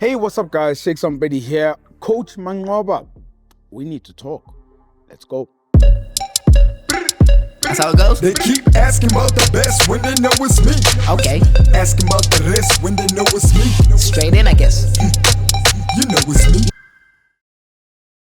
Hey, what's up, guys? Shake Somebody here. Coach Manqoba. We need to talk. Let's go. That's how it goes? They keep asking about the best when they know it's me. Okay. Asking about the rest when they know it's me. Straight in, I guess. You know it's me.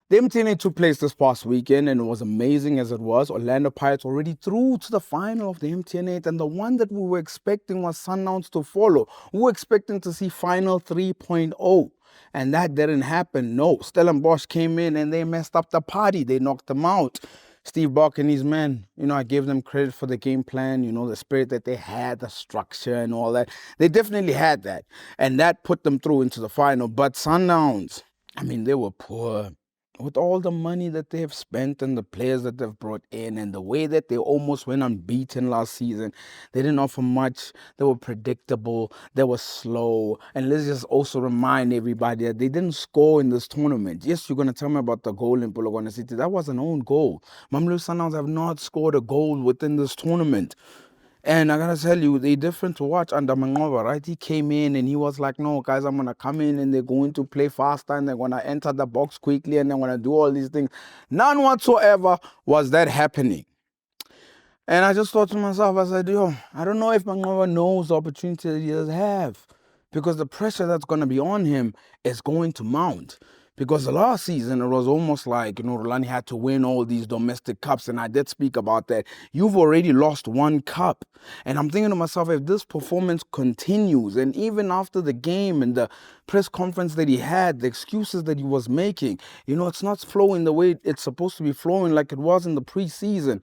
The MTN8 took place this past weekend, and it was amazing as it was. Orlando Pirates already through to the final of the MTN8, and the one that we were expecting was Sundowns to follow. We were expecting to see Final 3.0, and that didn't happen. No, Stellenbosch came in and they messed up the party. They knocked them out. Steve Bok and his men, I gave them credit for the game plan, the spirit that they had, the structure and all that. They definitely had that, and that put them through into the final. But Sundowns, they were poor. With all the money that they have spent and the players that they've brought in and the way that they almost went unbeaten last season, they didn't offer much. They were predictable. They were slow. And let's just also remind everybody that they didn't score in this tournament. Yes, you're going to tell me about the goal in Polokwane City. That was an own goal. Mamelodi Sundowns have not scored a goal within this tournament. And I gotta tell you, they're different to watch under Manqoba, right? He came in and he was like, no, guys, I'm gonna come in and they're going to play faster and they're gonna enter the box quickly and they're gonna do all these things. None whatsoever was that happening. And I just thought to myself, I said, I don't know if Manqoba knows the opportunity that he does have, because the pressure that's gonna be on him is going to mount. Because the last season, it was almost like, Rulani had to win all these domestic cups, and I did speak about that. You've already lost one cup. And I'm thinking to myself, if this performance continues, and even after the game and the press conference that he had, the excuses that he was making, it's not flowing the way it's supposed to be flowing like it was in the preseason.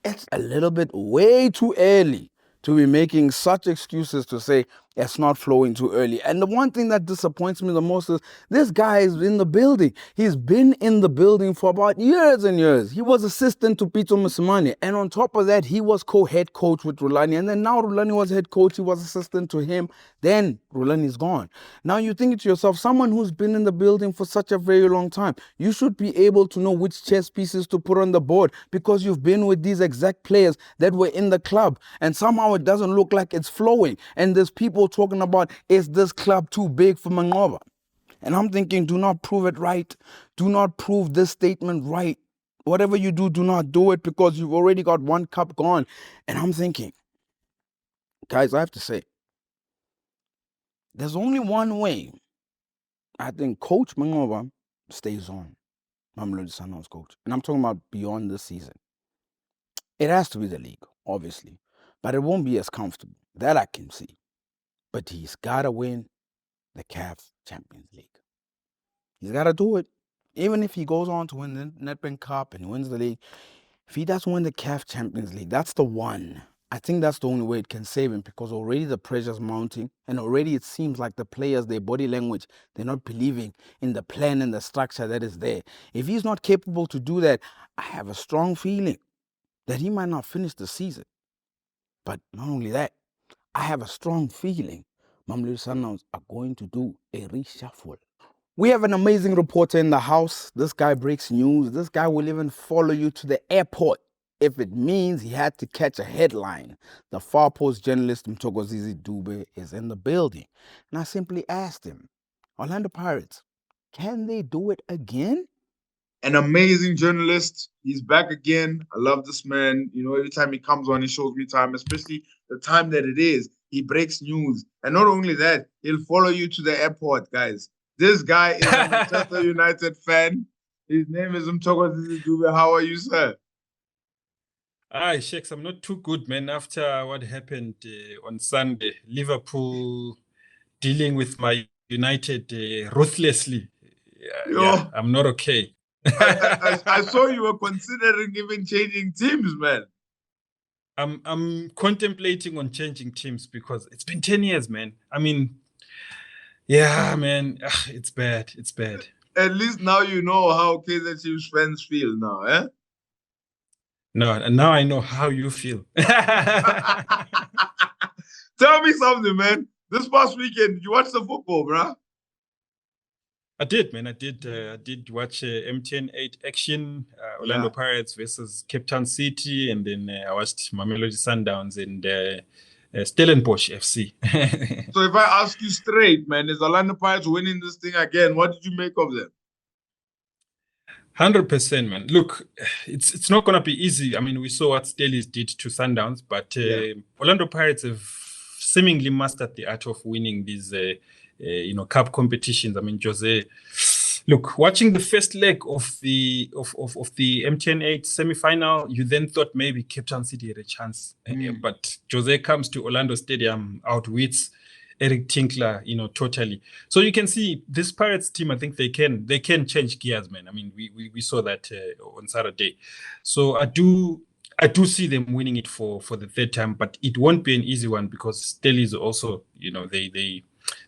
It's a little bit way too early to be making such excuses to say it's not flowing too early. And the one thing that disappoints me the most is this guy is in the building. He's been in the building for about years and years. He was assistant to Peter Musimane. And on top of that, he was co-head coach with Rulani. And then now Rulani was head coach. He was assistant to him. Then Rulani's gone. Now you're thinking to yourself, someone who's been in the building for such a very long time, you should be able to know which chess pieces to put on the board, because you've been with these exact players that were in the club. And somehow it doesn't look like it's flowing. And there's people talking about, is this club too big for Manqoba? And I'm thinking, do not prove it right. Do not prove this statement right. Whatever you do not do it, because you've already got one cup gone. And I'm thinking, guys, I have to say, there's only one way I think Coach Manqoba stays on, Mamelodi Sundowns coach. And I'm talking about beyond this season. It has to be the league, obviously. But it won't be as comfortable. That I can see. But he's got to win the CAF Champions League. He's got to do it. Even if he goes on to win the Nedbank Cup and wins the league, if he doesn't win the CAF Champions League, that's the one. I think that's the only way it can save him, because already the pressure's mounting, and already it seems like the players, their body language, they're not believing in the plan and the structure that is there. If he's not capable to do that, I have a strong feeling that he might not finish the season. But not only that, I have a strong feeling Mamelodi Sundowns are going to do a reshuffle. We have an amazing reporter in the house. This guy breaks news. This guy will even follow you to the airport if it means he had to catch a headline. The Far Post journalist Mthokozisi Dube is in the building. And I simply asked him, Orlando Pirates, can they do it again? An amazing journalist. He's back again. I love this man. Every time he comes on, he shows me time, especially the time that it is. He breaks news. And not only that, he'll follow you to the airport, guys. This guy is a Manchester United fan. His name is Mthokozisi Dube. How are you, sir? Hi, Shakes. I'm not too good, man. After what happened on Sunday, Liverpool dealing with my United ruthlessly. Yeah, I'm not okay. I saw you were considering even changing teams, man. I'm contemplating on changing teams because it's been 10 years, man. Yeah, man, it's bad. It's bad. At least now you know how KZ Chiefs fans feel now, eh? No, and now I know how you feel. Tell me something, man. This past weekend, you watched the football, bruh? I did, man. I did watch MTN8 action, Orlando Pirates versus Cape Town City, and then I watched Mamelodi Sundowns and Stellenbosch FC. So if I ask you straight, man, is Orlando Pirates winning this thing again? What did you make of them? 100%, man. Look, it's not gonna be easy. I mean, we saw what Steelers did to Sundowns, but Orlando Pirates have seemingly mastered the art of winning these, cup competitions. I mean, Jose. Look, watching the first leg of the MTN 8 semi-final, you then thought maybe Cape Town City had a chance, but Jose comes to Orlando Stadium, outwits Eric Tinkler, totally. So you can see this Pirates team. I think they can change gears, man. I mean, we saw that on Saturday. So I do see them winning it for the third time, but it won't be an easy one because Stellies also,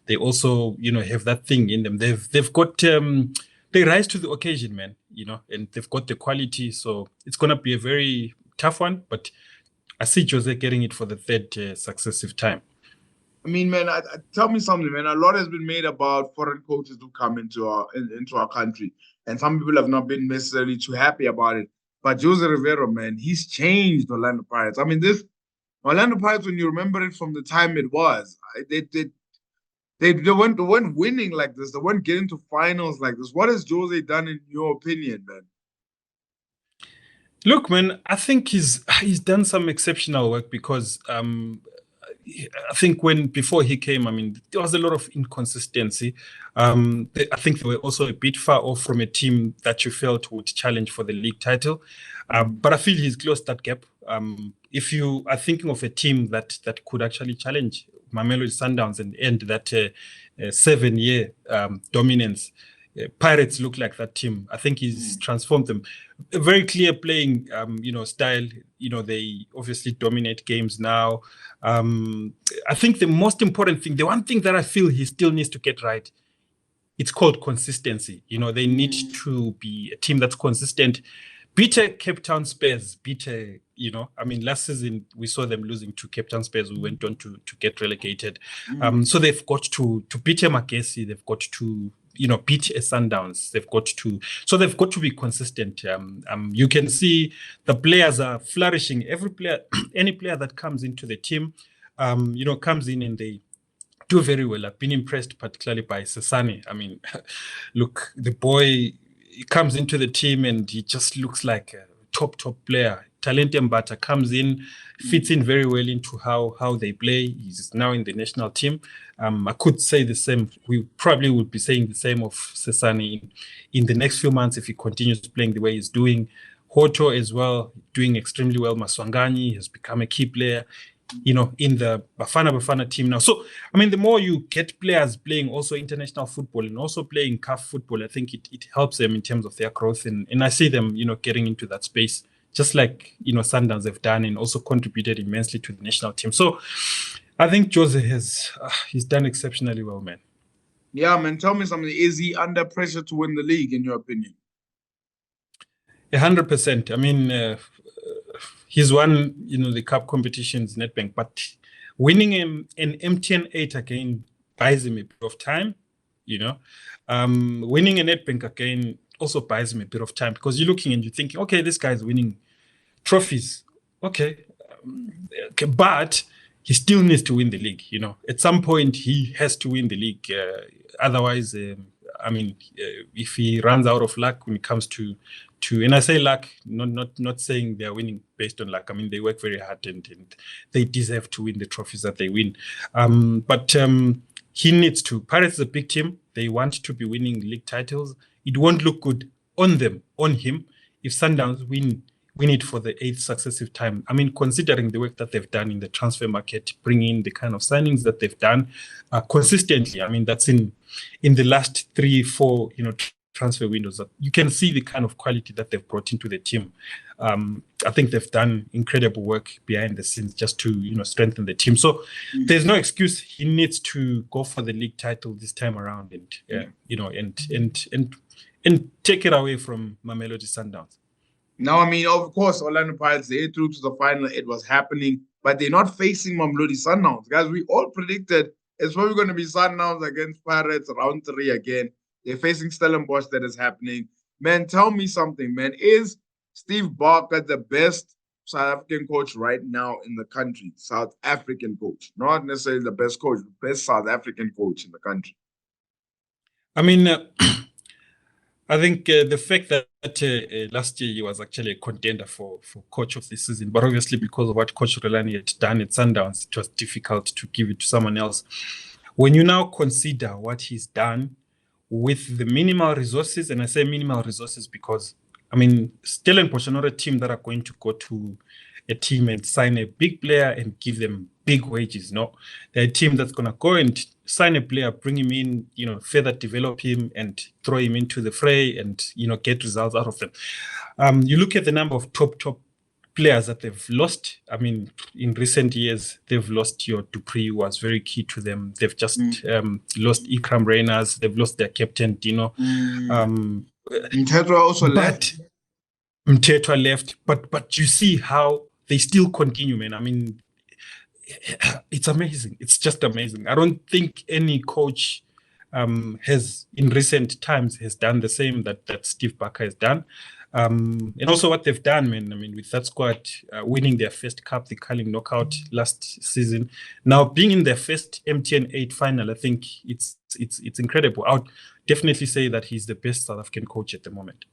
they also, have that thing in them. They've got they rise to the occasion, man. And they've got the quality. So it's gonna be a very tough one, but I see Jose getting it for the third successive time. I mean, man, tell me something, man. A lot has been made about foreign coaches who come into our country, and some people have not been necessarily too happy about it. But Jose Rivero, man, he's changed Orlando Pirates. I mean, this Orlando Pirates, when you remember it from the time it was, they weren't winning like this. They weren't getting to finals like this. What has Jose done, in your opinion, man? Look, man, I think he's done some exceptional work because I think before he came, I mean, there was a lot of inconsistency. I think they were also a bit far off from a team that you felt would challenge for the league title. But I feel he's closed that gap. If you are thinking of a team that could actually challenge Mamelodi Sundowns and end that 7-year dominance, Pirates look like that team. I think he's transformed them. A very clear playing, style. They obviously dominate games now. I think the most important thing, the one thing that I feel he still needs to get right, it's called consistency. They need to be a team that's consistent. Beat a Cape Town Spurs, last season we saw them losing to Cape Town Spurs who went on to get relegated. So they've got to beat a Mogoe, they've got to beat a Sundowns. They've got to be consistent. You can see the players are flourishing. Every player, any player that comes into the team, comes in and they do very well. I've been impressed particularly by Sesane. I mean, look, the boy comes into the team and he just looks like a top player. Talent Mbata comes in, fits in very well into how they play. He's now in the national team. I could say the same. We probably would be saying the same of Sesane in the next few months if he continues playing the way he's doing. Hoto as well, doing extremely well. Maswangani has become a key player, in the Bafana team now. So, I mean, the more you get players playing also international football and also playing CAF football, I think it helps them in terms of their growth. And I see them, getting into that space, just like, Sundowns have done and also contributed immensely to the national team. So I think Jose he's done exceptionally well, man. Yeah, man. Tell me something. Is he under pressure to win the league, in your opinion? 100%. I mean, he's won, the cup competitions, Nedbank, but winning an MTN 8 again buys him a bit of time, Winning a Nedbank again also buys him a bit of time because you're looking and you're thinking, okay, this guy's winning trophies. Okay, but he still needs to win the league, At some point, he has to win the league. Otherwise, if he runs out of luck when it comes to and I say luck, not saying they're winning based on luck. I mean, they work very hard and they deserve to win the trophies that they win. But he needs to. Pirates is a big team. They want to be winning league titles. It won't look good on him, if Sundowns win it for the 8th successive time. I mean, considering the work that they've done in the transfer market, bringing in the kind of signings that they've done consistently. I mean, that's in the last 3-4, transfer windows. That you can see the kind of quality that they've brought into the team. I think they've done incredible work behind the scenes just to, strengthen the team. So there's no excuse. He needs to go for the league title this time around and take it away from Mamelodi Sundowns. Now, I mean, of course, Orlando Pirates, they through to the final. It was happening, but they're not facing Mamelodi Sundowns. Guys, we all predicted it's probably going to be Sundowns against Pirates round 3 again. They're facing Stellenbosch. That is happening. Man, tell me something, man. Is Steve Barker the best South African coach right now in the country. South African coach, not necessarily the best coach, the best South African coach in the country. I mean, I think the fact that last year he was actually a contender for coach of the season, but obviously because of what Coach Relani had done at Sundowns, it was difficult to give it to someone else. When you now consider what he's done with the minimal resources, and I say minimal resources because, I mean, Stellenbosch are not a team that are going to go to a team and sign a big player and give them big wages. No, they're a team that's going to go and sign a player, bring him in, further develop him and throw him into the fray and, get results out of them. You look at the number of top players that they've lost. I mean, in recent years, they've lost your Dupree, who was very key to them. They've just lost Ikram Reyners. They've lost their captain, Dino. Mthetwa also left. Mthetwa left. But you see how they still continue, man. I mean, it's amazing. It's just amazing. I don't think any coach has, in recent times, has done the same that Steve Barker has done. And also what they've done, man, I mean, with that squad winning their first cup, the Carling knockout last season, now being in their first MTN 8 final, I think it's incredible. I would definitely say that he's the best South African coach at the moment.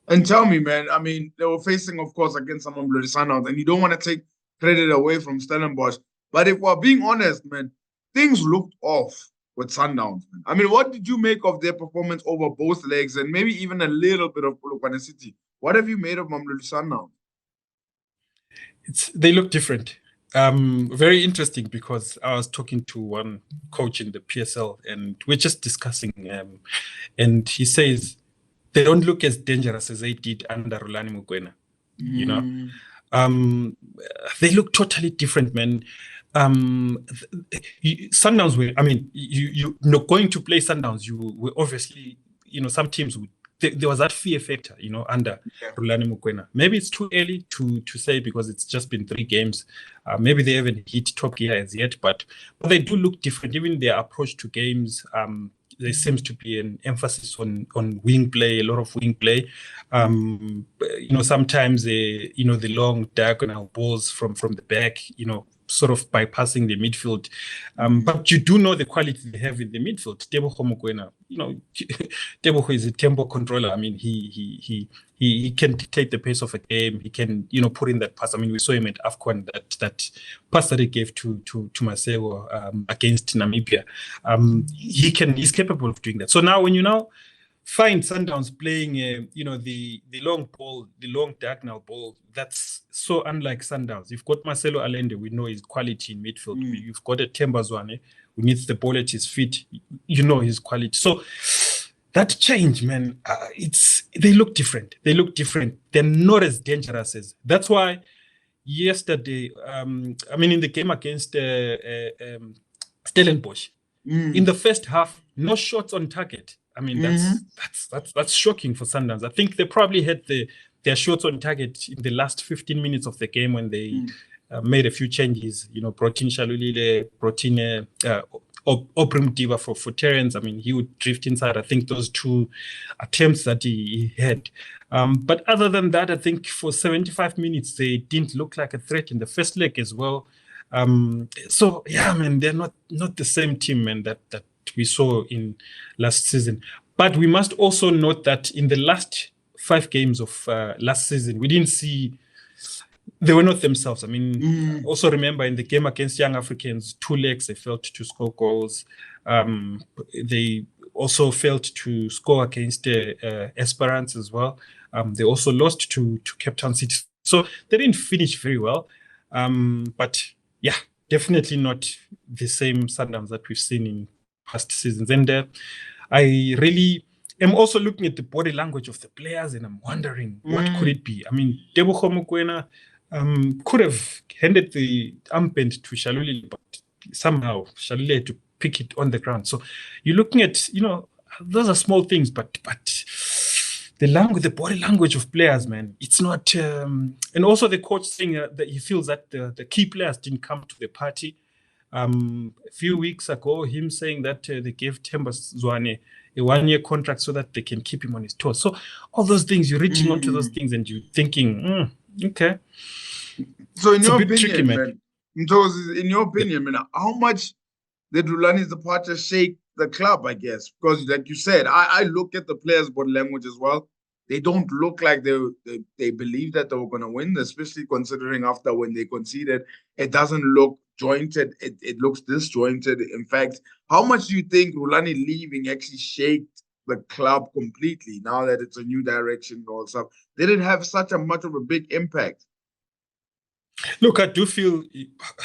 And tell me, man, I mean, they were facing, of course, against some Mamelodi Sundowns, and you don't want to take credit away from Stellenbosch. But if we're being honest, man, things looked off with Sundowns, man. I mean, what did you make of their performance over both legs and maybe even a little bit of Polokwane City? What have you made of Mamelodi Sundowns? They look different. Very interesting because I was talking to one coach in the PSL and we're just discussing, and he says they don't look as dangerous as they did under Rulani Mogoe. They look totally different, man. Sundowns were, I mean, you going to play Sundowns, you were obviously, some teams would, there was that fear factor, under Rulani Mogoe. Maybe it's too early to say because it's just been 3 games. Maybe they haven't hit top gear as yet, but they do look different. Even their approach to games, there seems to be an emphasis on wing play, a lot of wing play. Sometimes the long diagonal balls from the back, sort of bypassing the midfield. But you do know the quality they have in the midfield. Tebogo Mogoe, Tebogo is a tempo controller. I mean, he can dictate the pace of a game. He can, put in that pass. I mean, we saw him at AFCON, that pass that he gave to Masego against Namibia. He's capable of doing that. So now when you find Sundowns playing, the long ball, the long diagonal ball, that's so unlike Sundowns. You've got Marcelo Allende, we know his quality in midfield. You've got a Themba Zwane, who needs the ball at his feet. His quality. So that change, man, they look different. They're not as dangerous as. That's why yesterday, in the game against Stellenbosch, in the first half, no shots on target. I mean, that's shocking for Sundowns. I think they probably had their shots on target in the last 15 minutes of the game when they made a few changes. Brought in Shalulile, brought in Oprim Diva for Terence. I mean, he would drift inside. I think those 2 attempts that he had. But other than that, I think for 75 minutes, they didn't look like a threat in the first leg as well. So, yeah, man, they're not the same team, man, that we saw in last season. But we must also note that in the last 5 games of last season, we didn't see, they were not themselves. I mean, also remember in the game against Young Africans, 2 legs, they failed to score goals. They also failed to score against Esperance as well. They also lost to Cape Town City. So they didn't finish very well. But yeah, definitely not the same Sundowns that we've seen in past seasons. And I really am also looking at the body language of the players and I'm wondering what could it be? I mean, Tebogo Mogoe could have handed the armband to Shalulile, but somehow Shalulile had to pick it on the ground. So you're looking at, those are small things, but the body language of players, man, it's not. And also the coach saying that he feels that the key players didn't come to the party. A few weeks ago, him saying that they gave Themba Zwane a 1-year contract so that they can keep him on his toes. So all those things, you're reaching onto those things and you're thinking, okay. So in It's a your bit tricky, opinion, man. man, in your opinion, man, how much did Rulani's departure shake the club, I guess? Because like you said, I look at the players' body language as well. They don't look like they believe that they were going to win, especially considering after when they conceded, it doesn't look jointed. It looks disjointed. In fact, how much do you think Rulani leaving actually shaked the club completely now that it's a new direction and all stuff? Did it have such a much of a big impact? Look, I do feel.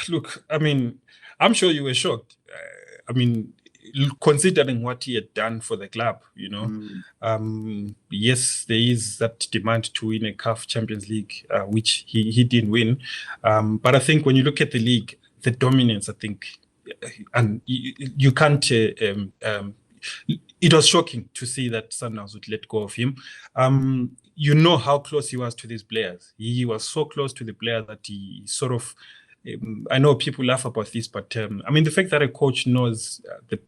Look, I mean, I'm sure you were shocked. I mean, considering what he had done for the club, you know, yes, there is that demand to win a CAF Champions League, which he didn't win. But I think when you look at the league, the dominance, I think, and you can't. It was shocking to see that Sundowns would let go of him. You know how close he was to these players. He was so close to the players that he sort of. I know people laugh about this, but I mean, the fact that a coach knows the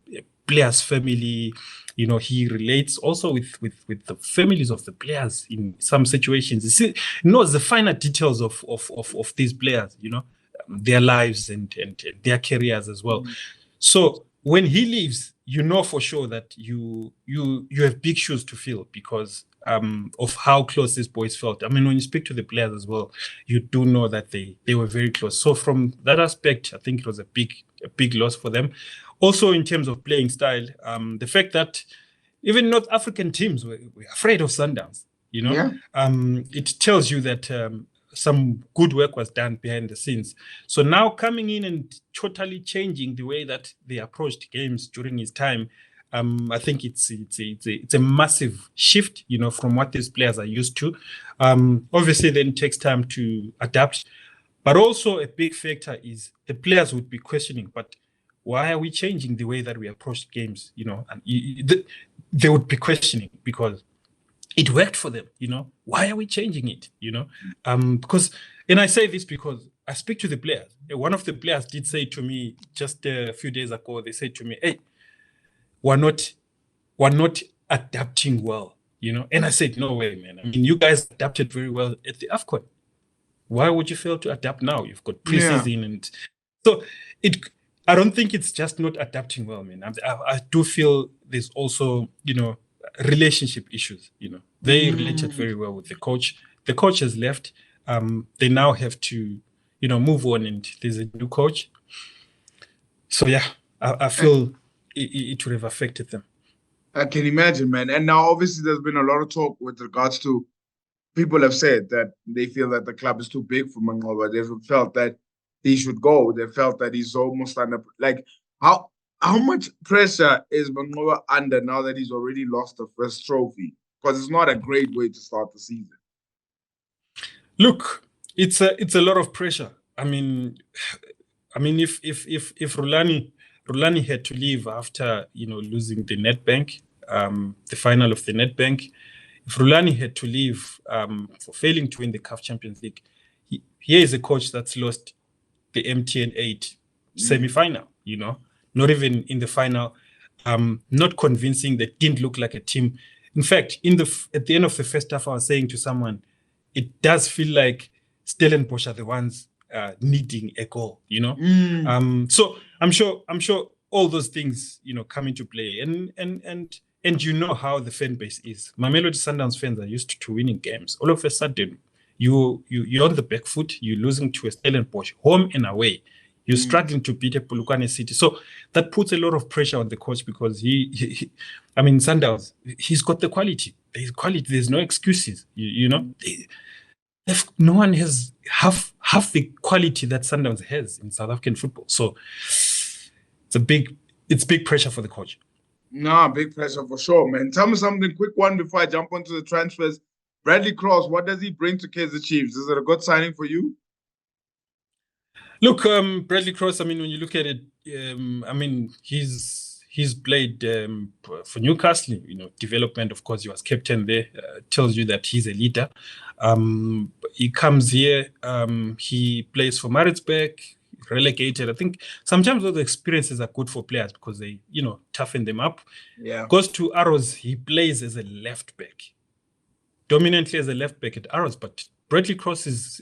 players' family, you know, he relates also with the families of the players in some situations. He knows the finer details of these players, you know, their lives and their careers as well. So when he leaves, you know for sure that you have big shoes to fill because of how close these boys felt. I mean, when you speak to the players as well, you do know that they were very close. So from that aspect, I think it was a big loss for them. Also, in terms of playing style, the fact that even North African teams were afraid of Sundowns, you know, it tells you that some good work was done behind the scenes. So now coming in and totally changing the way that they approached games during his time, I think it's a massive shift, you know, from what these players are used to. Obviously, then it takes time to adapt, but also a big factor is the players would be questioning, but why are we changing the way that we approach games? You know, and they would be questioning because it worked for them, you know. Why are we changing it? You know, because, and I say this because I speak to the players. One of the players did say to me just a few days ago. They said to me, "Hey, we're not adapting well," you know. And I said, "No way, man. I mean, you guys adapted very well at the AFCON. Why would you fail to adapt now? You've got preseason and so it." I don't think it's just not adapting well, man. I do feel there's also, you know, relationship issues. You know, they related very well with the coach. The coach has left. They now have to, you know, move on, and there's a new coach. So yeah, I feel it would have affected them. I can imagine, man. And now, obviously, there's been a lot of talk with regards to people have said that they feel that the club is too big for Manqoba. They've felt that he should go. They felt that he's almost under. Like, how much pressure is Manqoba under now that he's already lost the first trophy? Because it's not a great way to start the season. Look, it's a lot of pressure. I mean, if Rulani had to leave after, you know, losing the Nedbank, the final of the Nedbank, if Rulani had to leave for failing to win the CAF Champions League, here is a coach that's lost the MTN 8 semi-final, you know, not even in the final, not convincing. They didn't look like a team. In fact, at the end of the first half, I was saying to someone, it does feel like Stellenbosch are the ones needing a goal, you know. So I'm sure all those things, you know, come into play, and you know how the fan base is. Mamelodi Sundowns fans are used to winning games. All of a sudden, you're on the back foot. You're losing to a Stellenbosch, home and away. You're struggling to beat a Polokwane City. So that puts a lot of pressure on the coach because I mean, Sundowns, he's got the quality. There's quality. There's no excuses. You know, no one has half the quality that Sundowns has in South African football. So it's big pressure for the coach. No, big pressure for sure, man. Tell me something, quick one before I jump onto the transfers. Bradley Cross, what does he bring to Kaizer Chiefs? Is it a good signing for you? Look, Bradley Cross, I mean, when you look at it, I mean, he's played for Newcastle, you know, development, of course, he was captain there, tells you that he's a leader. He comes here, he plays for Maritzburg, relegated. I think sometimes those experiences are good for players because they, you know, toughen them up. Yeah. Goes to Arrows, he plays as a left back, dominantly as a left back at Arrows, but Bradley Cross is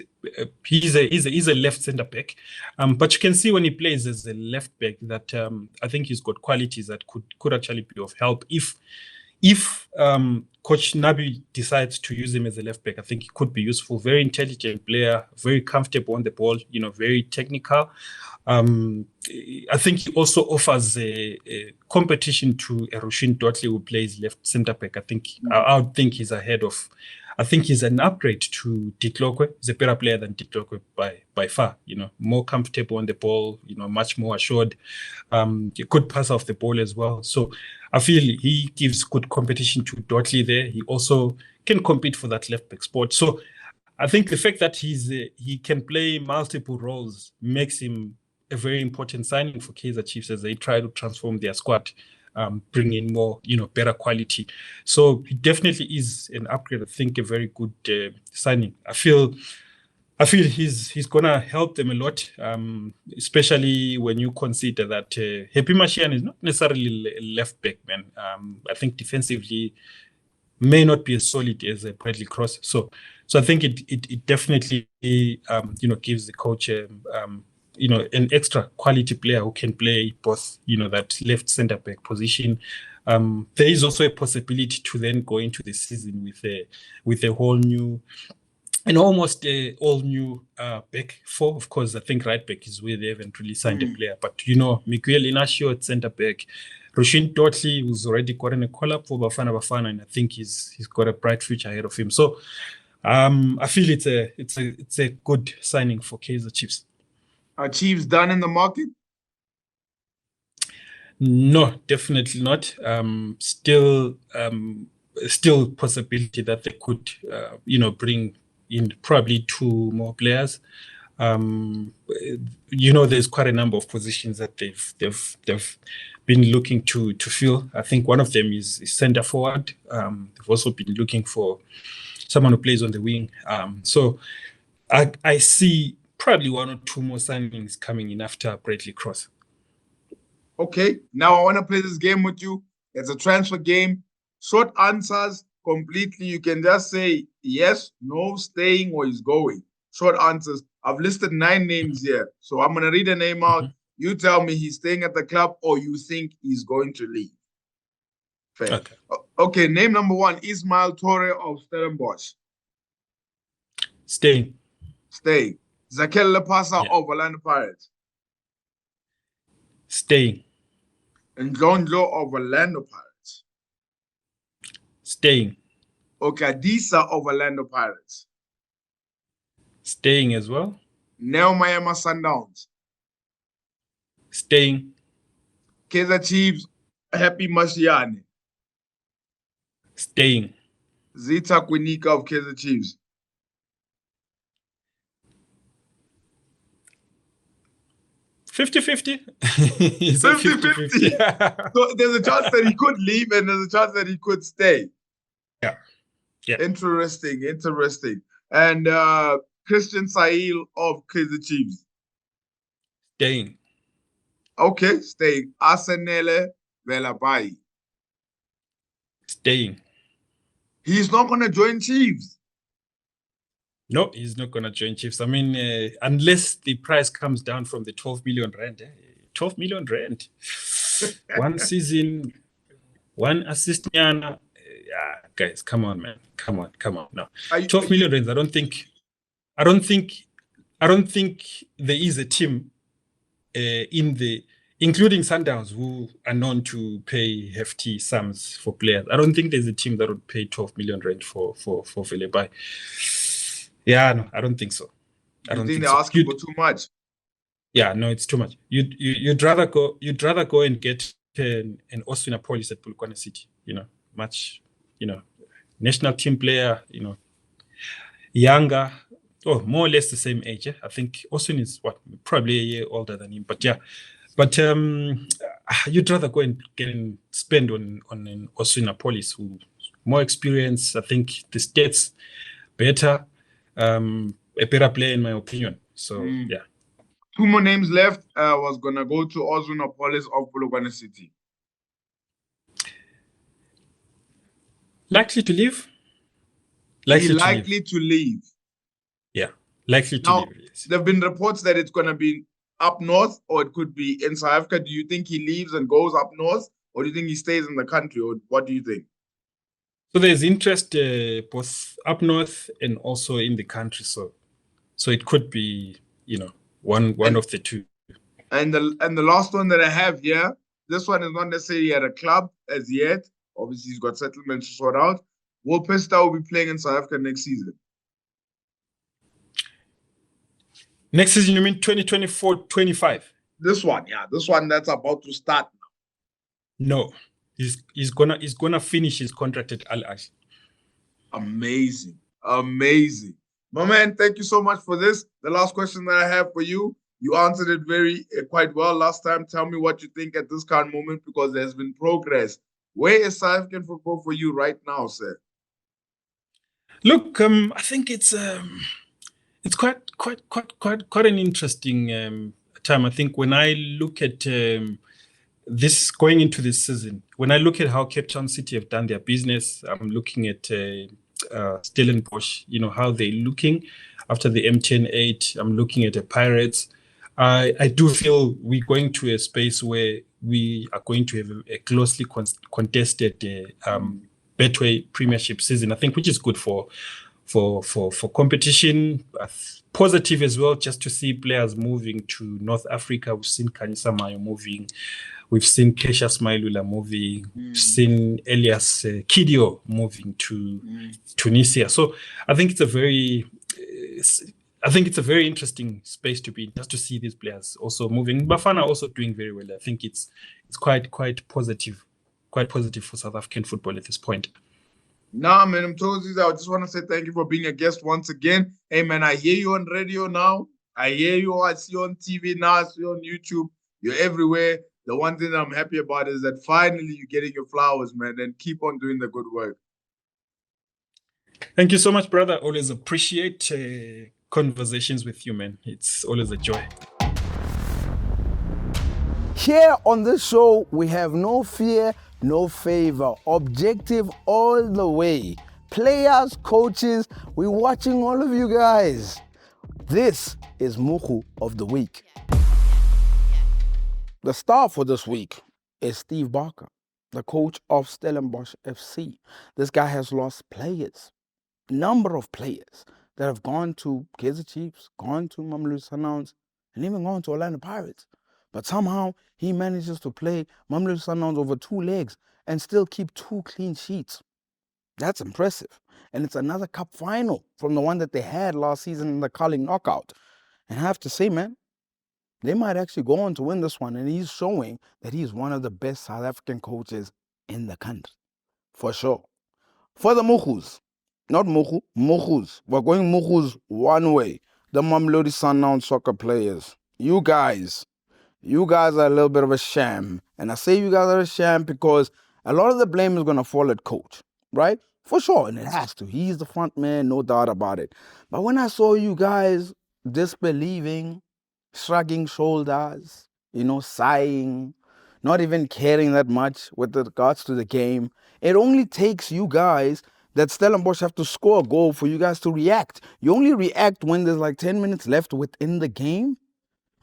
he's a left centre back, but you can see when he plays as a left back that I think he's got qualities that could actually be of help if Coach Nabi decides to use him as a left back. I think he could be useful. Very intelligent player, very comfortable on the ball, very technical. I think he also offers a competition to Rushin Dotley, who plays left centre back. I would think he's ahead of. I think he's an upgrade to Ditlokwe. He's a better player than Ditlokwe by far. More comfortable on the ball. Much more assured. He could pass off the ball as well. So I feel he gives good competition to Dotley there. He also can compete for that left back spot. So I think the fact that he can play multiple roles makes him a very important signing for Kaizer Chiefs as they try to transform their squad, bring in more, better quality. So he definitely is an upgrade. I think a very good signing. I feel he's gonna help them a lot, especially when you consider that Happy Mashiane is not necessarily a left back, man. I think defensively may not be as solid as a Bradley Cross. So I think it definitely gives the coach an extra quality player who can play both, that left centre back position. There is also a possibility to then go into the season with a whole new, and almost all new back four. Of course, I think right back is where they haven't really signed a player. But Miguel Inacio at centre back, Rushin Dotley, who's already gotten a call up for Bafana, and I think he's got a bright future ahead of him. So I feel it's a good signing for Kaizer Chiefs. Are Chiefs done in the market? No, definitely not. Still possibility that they could, bring in probably two more players. There's quite a number of positions that they've been looking to fill. I think one of them is centre forward. They've also been looking for someone who plays on the wing. So I see probably one or two more signings coming in after Bradley Cross. Okay, now I want to play this game with you. It's a transfer game. Short answers completely. You can just say yes, no, staying, or he's going. Short answers. I've listed 9 names here. So I'm going to read a name out. You tell me he's staying at the club or you think he's going to leave. Fair. Okay, name number 1, Ismail Torre of Stellenbosch. Staying. Zakel Lepasa of Orlando Pirates. Staying. Ndlondlo of Orlando Pirates. Staying. Okadisa of Orlando Pirates. Staying as well. Mamelodi Sundowns. Staying. Kaizer Chiefs, Happy Mashiane. Staying. Zita Kwinika of Kaizer Chiefs. 50-50. 50-50. So there's a chance that he could leave and there's a chance that he could stay. Yeah. Interesting. And Christian Sahil of Kaizer Chiefs. Staying. Okay, staying. Asenele Velabai. Staying. He's not going to join Chiefs. No, he's not going to join Chiefs. I mean, unless the price comes down from the 12 million rand. 12 million rand. One season, one assist. Guys, come on, man. Come on. No. 12 million rand. I don't think there is a team including Sundowns, who are known to pay hefty sums for players. I don't think there's a team that would pay 12 million rand for Velebai. Yeah, no, I don't think so. I don't think they're asking for too much. Yeah, no, it's too much. You'd rather go and get an Oswinapolis at Polokwane City. Much, national team player. Younger, more or less the same age. I think Oswin is probably a year older than him. But you'd rather go and spend on an Oswinapolis who more experience. I think the stats better. A better player in my opinion. So yeah. 2 more names left. Was gonna go to Oswinapolis of Polokwane City. Likely to leave. Likely to leave. Likely to Now, leave, yes. there have been reports that it's going to be up north or it could be in South Africa. Do you think he leaves and goes up north, or do you think he stays in the country, or what do you think? So there's interest both up north and also in the country. So it could be, one of the two. And the last one that I have here, this one is not necessarily at a club as yet. Obviously, he's got settlements to sort out. Will Pista will be playing in South Africa next season? Next season, you mean 2024-25? This one that's about to start now. No, he's gonna finish his contract at Al Ahly. Amazing. My man, thank you so much for this. The last question that I have for you, you answered it very quite well last time. Tell me what you think at this current moment, because there's been progress. Where is South African football for you right now, sir? Look, I think it's quite an interesting time. I think when I look at this going into this season, when I look at how Cape Town City have done their business, I'm looking at Stellenbosch, how they're looking after the M10-8. I'm looking at the Pirates. I do feel we're going to a space where we are going to have a closely contested Betway Premiership season, I think, which is good for competition. Positive as well, just to see players moving to North Africa. We've seen Khanyisa Mayo moving. We've seen Kesha Smailula moving. We've seen Elias Kidio moving to Tunisia. So I think it's a very interesting space to be in, just to see these players also moving. Bafana also doing very well. I think it's quite positive for South African football at this point. Nah, man, Mthokozisi, I just want to say thank you for being a guest once again. Hey, man, I hear you on radio now. I hear you. I see you on TV now. I see you on YouTube. You're everywhere. The one thing I'm happy about is that finally you're getting your flowers, man, and keep on doing the good work. Thank you so much, brother. Always appreciate conversations with you, man. It's always a joy. Here on this show, we have no fear, no favor, objective all the way. Players, coaches, we're watching all of you guys. This is Mogoe of the Week. The star for this week is Steve Barker, the coach of Stellenbosch FC. This guy has lost players, number of players that have gone to Kaizer Chiefs, gone to Mamelodi Sundowns, and even gone to Orlando Pirates. But somehow he manages to play Mamelodi Sundowns over 2 legs and still keep 2 clean sheets. That's impressive. And it's another cup final from the one that they had last season in the Carling knockout. And I have to say, man, they might actually go on to win this one. And he's showing that he's one of the best South African coaches in the country. For sure. For the Mogoes, not Mogoe, Mogoes. We're going Mogoes one way. The Mamelodi Sundowns soccer players. You guys are a little bit of a sham. And I say you guys are a sham because a lot of the blame is going to fall at coach, right? For sure, and it has to. He's the front man, no doubt about it. But when I saw you guys disbelieving, shrugging shoulders, sighing, not even caring that much with regards to the game, it only takes you guys that Stellenbosch have to score a goal for you guys to react. You only react when there's like 10 minutes left within the game.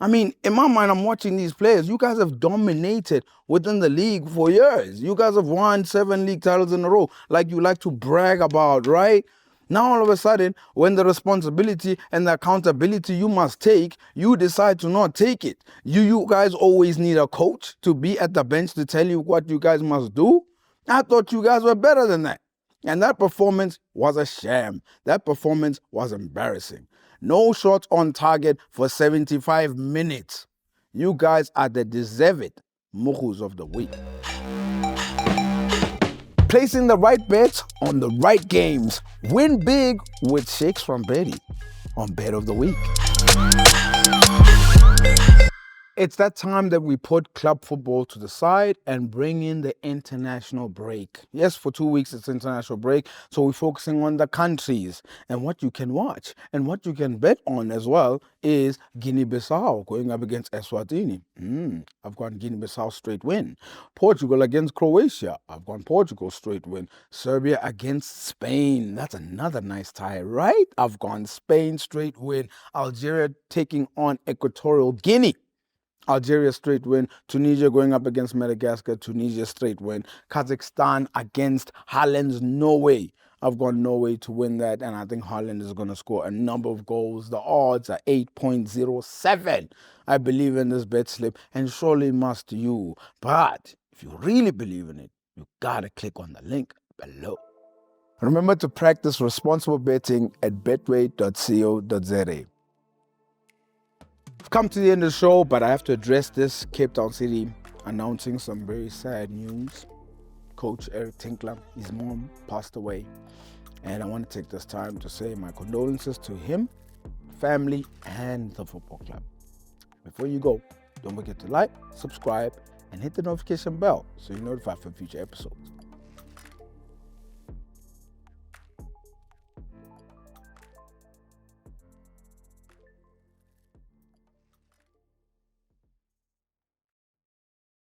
I mean, in my mind, I'm watching these players. You guys have dominated within the league for years. You guys have won 7 league titles in a row, like you like to brag about, right? Now, all of a sudden, when the responsibility and the accountability you must take, you decide to not take it. You guys always need a coach to be at the bench to tell you what you guys must do. I thought you guys were better than that. And that performance was a sham. That performance was embarrassing. No shots on target for 75 minutes. You guys are the deserved Mogoes of the Week. Placing the right bets on the right games. Win big with Shakes Rampedi on Bet of the Week. It's that time that we put club football to the side and bring in the international break. Yes, for 2 weeks it's international break, so we're focusing on the countries and what you can watch. And what you can bet on as well is Guinea-Bissau going up against Eswatini. I've gone Guinea-Bissau straight win. Portugal against Croatia. I've gone Portugal straight win. Serbia against Spain. That's another nice tie, right? I've gone Spain straight win. Algeria taking on Equatorial Guinea. Algeria straight win. Tunisia going up against Madagascar. Tunisia straight win. Kazakhstan against Holland's Norway. I've got Norway to win that, and I think Holland is going to score a number of goals. The odds are 8.07. I believe in this bet slip, and surely must you. But if you really believe in it, you gotta click on the link below. Remember to practice responsible betting at betway.co.za. I've come to the end of the show, but I have to address this. Cape Town City announcing some very sad news. Coach Eric Tinkler, his mom passed away. And I want to take this time to say my condolences to him, family, and the football club. Before you go, don't forget to like, subscribe, and hit the notification bell so you're notified for future episodes.